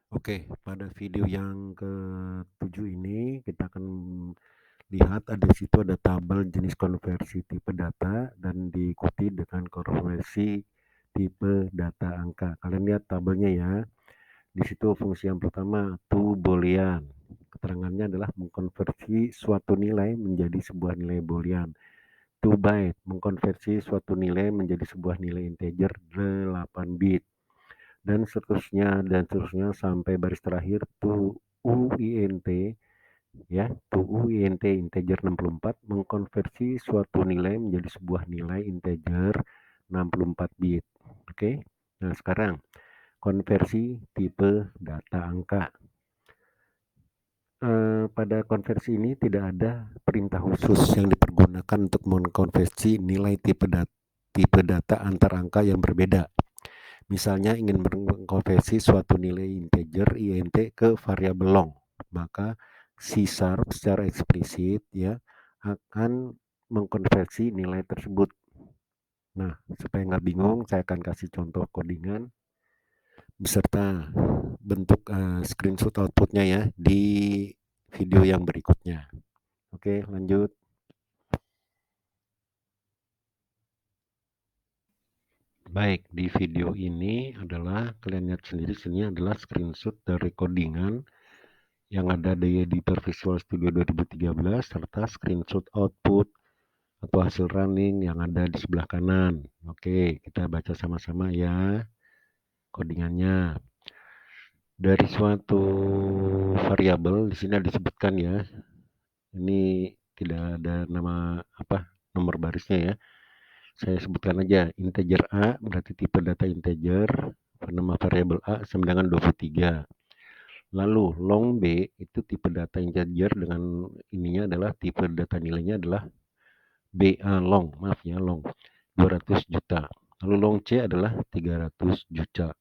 Oke, pada video yang ke-7 ini kita akan lihat di situ ada tabel jenis konversi tipe data dan diikuti dengan konversi tipe data angka. Kalian lihat tabelnya ya. Di situ fungsi yang pertama to boolean. Keterangannya adalah mengkonversi suatu nilai menjadi sebuah nilai boolean. To byte, mengkonversi suatu nilai menjadi sebuah nilai integer 8 bit. Dan seterusnya sampai baris terakhir to uint ya, to uint integer 64 mengkonversi suatu nilai menjadi sebuah nilai integer 64 bit. Oke. Nah, sekarang konversi tipe data angka. Pada konversi ini tidak ada perintah khusus yang dipergunakan untuk mengkonversi nilai tipe data antar angka yang berbeda. Misalnya ingin mengkonversi suatu nilai integer int ke variabel long, maka C# secara eksplisit ya akan mengkonversi nilai tersebut. Nah, supaya nggak bingung, saya akan kasih contoh codingan beserta bentuk screenshot outputnya ya di video yang berikutnya. Oke, lanjut. Baik, di video ini adalah kalian lihat sendiri, sini adalah screenshot dari codingan yang ada di editor Visual Studio 2013 serta screenshot output atau hasil running yang ada di sebelah kanan. Oke, kita baca sama-sama ya codingannya. Dari suatu variabel di sini disebutkan ya. Ini tidak ada nama nomor barisnya ya. Saya sebutkan aja integer A berarti tipe data integer, nama variabel A sama dengan 23. Lalu long B itu tipe data integer dengan ininya adalah tipe data nilainya adalah BA long, maaf ya long 200 juta. Lalu long C adalah 300 juta.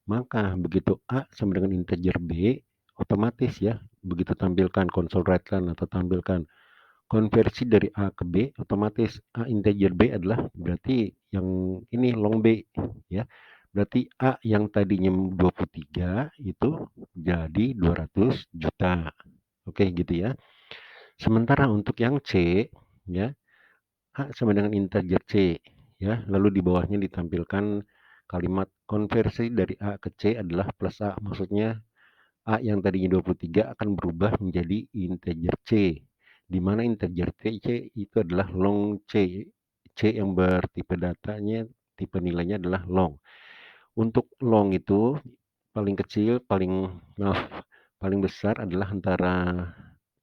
Maka begitu A sama dengan integer B, otomatis ya begitu tampilkan console write line atau tampilkan konversi dari A ke B, otomatis A integer B adalah berarti yang ini long B ya. Berarti A yang tadinya 23 itu jadi 200 juta. Oke, gitu ya. Sementara untuk yang C ya, A sama dengan integer C ya. Lalu di bawahnya ditampilkan kalimat konversi dari A ke C adalah plus A. Maksudnya A yang tadinya 23 akan berubah menjadi integer C, di mana integer C itu adalah long C. C yang bertipe datanya, tipe nilainya adalah long. Untuk long itu paling kecil, paling besar adalah antara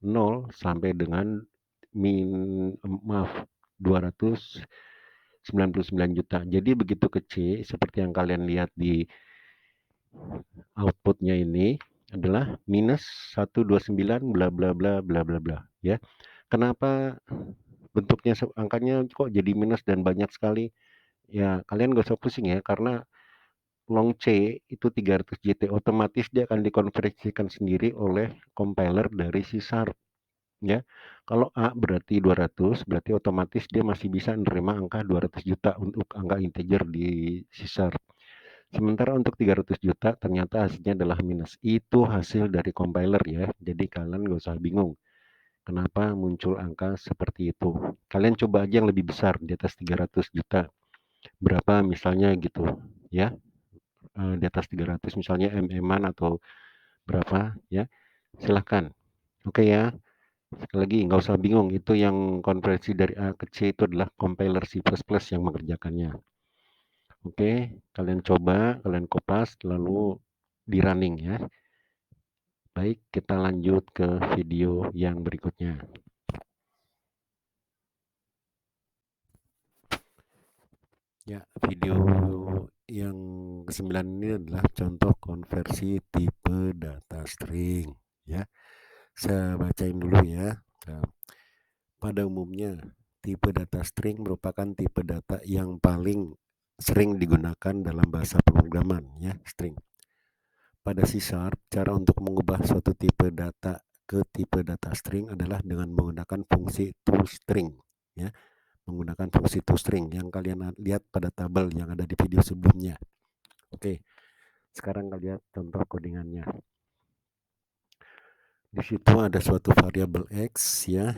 0 sampai dengan 299 juta. Jadi begitu kecil seperti yang kalian lihat di outputnya ini adalah minus 129 bla bla bla bla bla bla ya. Kenapa bentuknya angkanya kok jadi minus dan banyak sekali? Ya, kalian gak usah pusing ya, karena long C itu 300 JT, otomatis dia akan dikonversikan sendiri oleh compiler dari C# ya. Kalau A berarti 200, berarti otomatis dia masih bisa menerima angka 200 juta untuk angka integer di C#. Sementara untuk 300 juta ternyata hasilnya adalah minus. Itu hasil dari compiler ya. Jadi kalian gak usah bingung kenapa muncul angka seperti itu. Kalian coba aja yang lebih besar di atas 300 juta. Berapa misalnya gitu ya. Di atas 300 misalnya MM-an atau berapa ya. Silahkan. Oke ya. Sekali lagi nggak usah bingung. Itu yang konversi dari A ke C itu adalah compiler C++ yang mengerjakannya. Oke, kalian coba, kalian kopas, lalu di running ya. Baik, kita lanjut ke video yang berikutnya. Ya, video yang ke-9 ini adalah contoh konversi tipe data string ya. Saya bacain dulu ya. Nah, pada umumnya tipe data string merupakan tipe data yang paling sering digunakan dalam bahasa pemrograman ya, string. Pada C#, cara untuk mengubah suatu tipe data ke tipe data string adalah dengan menggunakan fungsi toString ya, menggunakan fungsi toString yang kalian lihat pada tabel yang ada di video sebelumnya. Oke, Sekarang kita lihat contoh codingannya. Di situ ada suatu variabel X ya,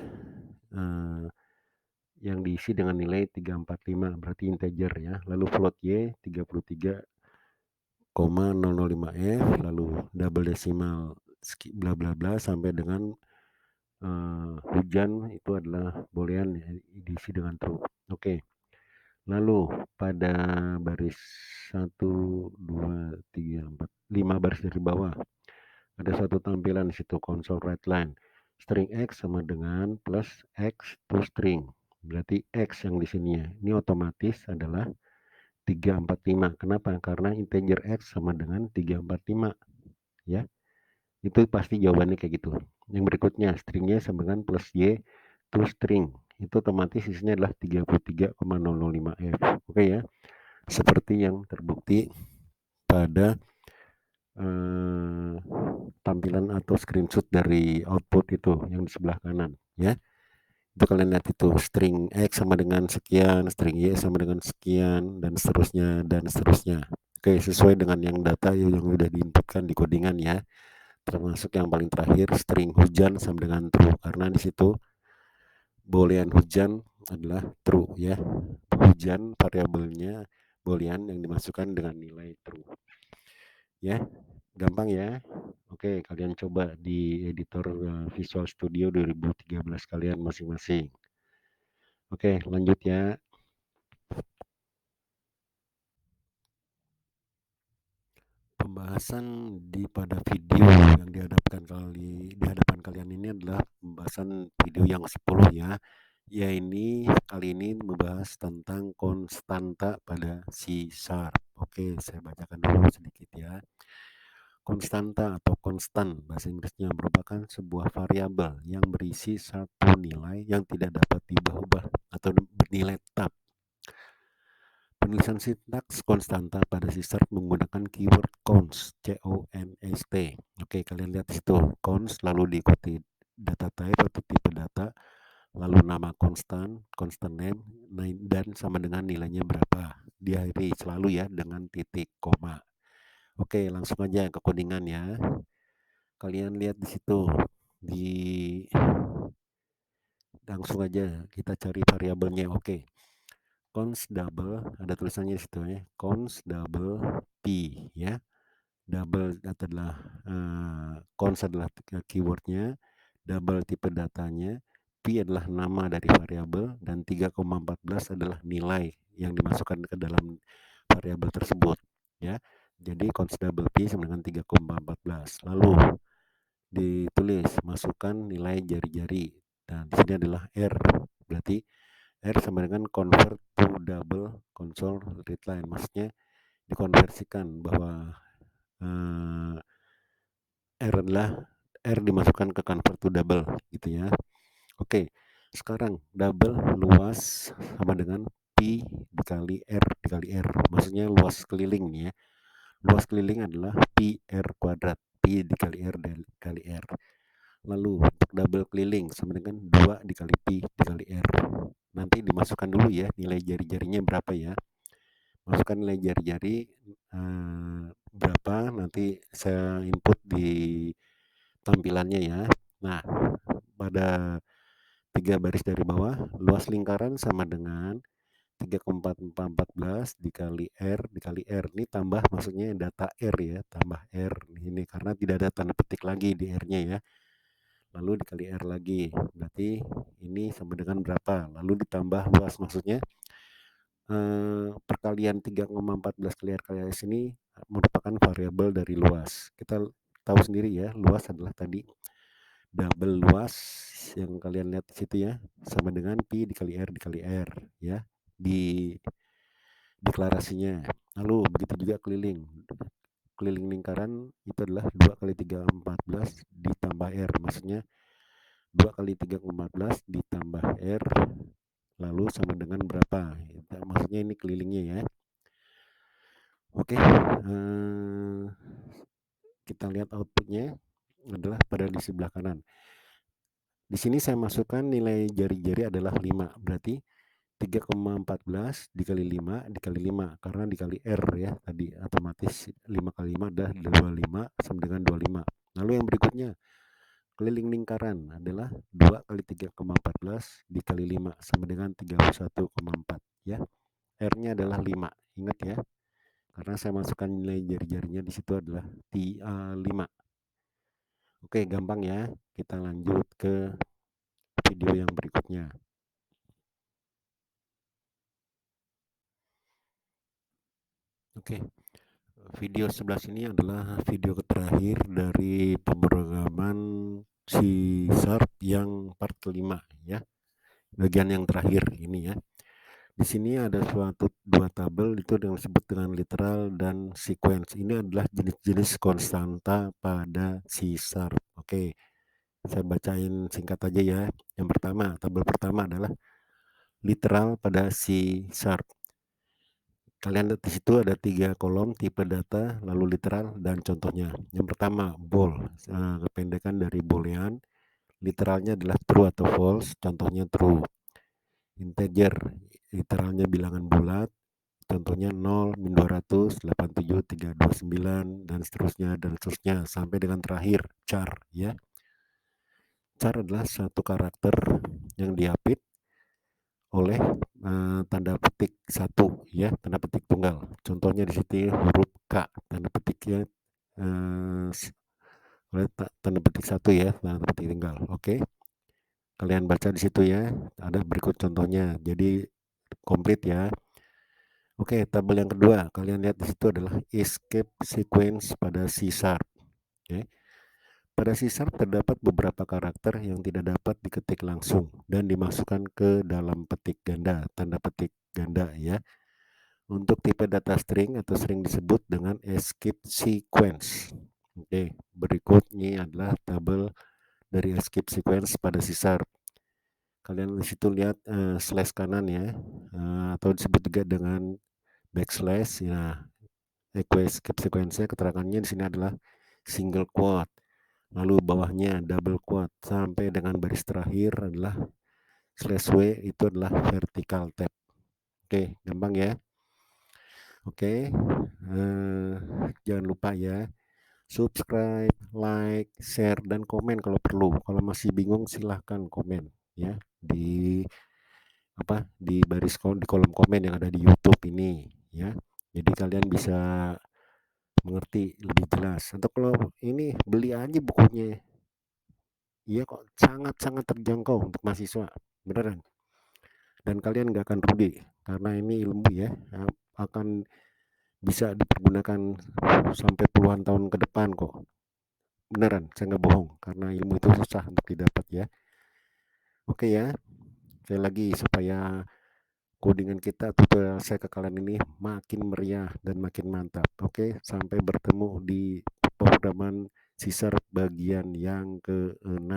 yang diisi dengan nilai 345, berarti integer ya. Lalu float Y 33,005F, lalu double decimal bla bla bla sampai dengan hujan itu adalah boolean diisi dengan true. Oke. Lalu pada baris 1, 2, 3, 4, 5 baris dari bawah ada satu tampilan di situ console writeLine. String X sama dengan plus X to string. Berarti X yang di sini ya. Ini otomatis adalah 345. Kenapa? Karena integer X sama dengan 345 ya. Itu pasti jawabannya kayak gitu. Yang berikutnya stringnya sama dengan plus Y to string. Itu otomatis isinya adalah 33,005F. Oke ya. Seperti yang terbukti pada tampilan atau screenshot dari output itu yang di sebelah kanan ya. Itu kalian lihat itu string X sama dengan sekian, string Y sama dengan sekian, dan seterusnya dan seterusnya. Oke, sesuai dengan yang data yang sudah diinputkan di codingan ya. Termasuk yang paling terakhir string hujan sama dengan true, karena di situ boolean hujan adalah true ya. Hujan variabelnya boolean yang dimasukkan dengan nilai true ya. Gampang ya. Oke, kalian coba di editor Visual Studio 2013 kalian masing-masing. Oke, lanjut ya. Pembahasan pada video yang di hadapan kalian ini adalah pembahasan video yang 10 ya. Ya, ini kali ini membahas tentang konstanta pada C#. Oke, saya bacakan dulu sedikit ya. Konstanta atau konstan bahasa Inggrisnya merupakan sebuah variabel yang berisi satu nilai yang tidak dapat diubah-ubah atau bernilai tetap. Penulisan sintaks konstanta pada C# menggunakan keyword const, C-O-N-S-T. Oke, kalian lihat di situ, const lalu diikuti data type atau tipe data, lalu nama konstan, constant name, dan sama dengan nilainya berapa. Diakhiri selalu ya dengan titik koma. Oke, langsung aja ke codingan ya. Kalian lihat di situ, langsung aja kita cari variabelnya. Oke. Const double, ada tulisannya di situ ya, const double p ya. Double adalah const adalah keywordnya, double tipe datanya, p adalah nama dari variabel, dan 3,14 adalah nilai yang dimasukkan ke dalam variabel tersebut ya. Jadi const double p sama dengan 3,14. Lalu ditulis masukkan nilai jari-jari, dan di sini adalah R, berarti R sama dengan convert to double console readline, maksudnya dikonversikan bahwa R dimasukkan ke convert to double gitu ya. Oke, sekarang double luas sama dengan P dikali R, maksudnya luas keliling ya. Luas keliling adalah Pi R kuadrat, Pi dikali R dikali R. Lalu untuk double keliling sama dengan 2 dikali Pi dikali R. Nanti dimasukkan dulu ya nilai jari-jarinya berapa ya. Masukkan nilai jari-jari berapa, nanti saya input di tampilannya ya. Nah, pada 3 baris dari bawah, luas lingkaran sama dengan 3,14 dikali R dikali R. Ini tambah, maksudnya data R ya, tambah R ini karena tidak ada tanda petik lagi di R-nya ya. Lalu dikali R lagi, berarti ini sama dengan berapa, lalu ditambah luas, maksudnya perkalian 3,14 kali R kali S ini merupakan variabel dari luas. Kita tahu sendiri ya, luas adalah tadi double luas yang kalian lihat di situ ya, sama dengan Pi dikali R ya di deklarasinya. Lalu begitu juga keliling lingkaran itu adalah 2 kali 3,14 ditambah R, maksudnya 2 kali 3,14 ditambah R lalu sama dengan berapa, maksudnya ini kelilingnya ya. Oke, kita lihat outputnya adalah pada di sebelah kanan. Di sini saya masukkan nilai jari-jari adalah 5, berarti 3,14 dikali 5 dikali 5 karena dikali R ya tadi otomatis 5 kali 5 adalah 25 sama dengan 25. Lalu yang berikutnya keliling lingkaran adalah 2 kali 3,14 dikali 5 sama dengan 31,4 ya. R-nya adalah 5. Ingat ya. Karena saya masukkan nilai jari-jarinya di situ adalah 5. Oke, gampang ya. Kita lanjut ke video yang berikutnya. Oke. Video sebelah sini adalah video terakhir dari pemrograman C# yang part kelima ya. Bagian yang terakhir ini ya. Di sini ada suatu dua tabel itu yang disebut dengan literal dan sequence. Ini adalah jenis-jenis konstanta pada C#. Oke. Saya bacain singkat aja ya. Yang pertama, tabel pertama adalah literal pada C#. Kalian lihat di situ ada 3 kolom tipe data, lalu literal dan contohnya. Yang pertama, bool, kependekan dari boolean. Literalnya adalah true atau false, contohnya true. Integer, literalnya bilangan bulat, contohnya 0, min 200, 87, 329, dan seterusnya, sampai dengan terakhir, char ya. Char adalah satu karakter yang diapit oleh tanda petik satu ya, tanda petik tunggal. Contohnya di sini huruf K, tanda petiknya oleh tanda petik satu ya, tanda petik tunggal. Oke. Kalian baca di situ ya. Ada berikut contohnya. Jadi komplit ya. Oke, tabel yang kedua, kalian lihat di situ adalah escape sequence pada C#. Oke. Pada C# terdapat beberapa karakter yang tidak dapat diketik langsung dan dimasukkan ke dalam petik ganda, tanda petik ganda ya. Untuk tipe data string atau sering disebut dengan escape sequence. Oke, berikutnya adalah tabel dari escape sequence pada C#. Kalian di situ lihat slash kanan ya, atau disebut juga dengan backslash ya. Escape sequence-nya keterangannya di sini adalah single quote. Lalu bawahnya double quote sampai dengan baris terakhir adalah slash w, itu adalah vertical tab. Oke, gampang ya. Oke, jangan lupa ya subscribe, like, share, dan komen kalau perlu. Kalau masih bingung silahkan komen ya di di kolom komen yang ada di YouTube ini ya. Jadi kalian bisa mengerti lebih jelas. Atau kalau ini beli aja bukunya. Iya kok, sangat-sangat terjangkau untuk mahasiswa, beneran. Dan kalian nggak akan rugi, karena ini ilmu ya, akan bisa dipergunakan sampai puluhan tahun ke depan kok. Beneran, saya nggak bohong, karena ilmu itu susah untuk didapat ya. Oke ya, sekali lagi supaya codingan kita, tutorial saya ke kalian ini makin meriah dan makin mantap. Oke, sampai bertemu di pemrograman C# bagian yang ke-6.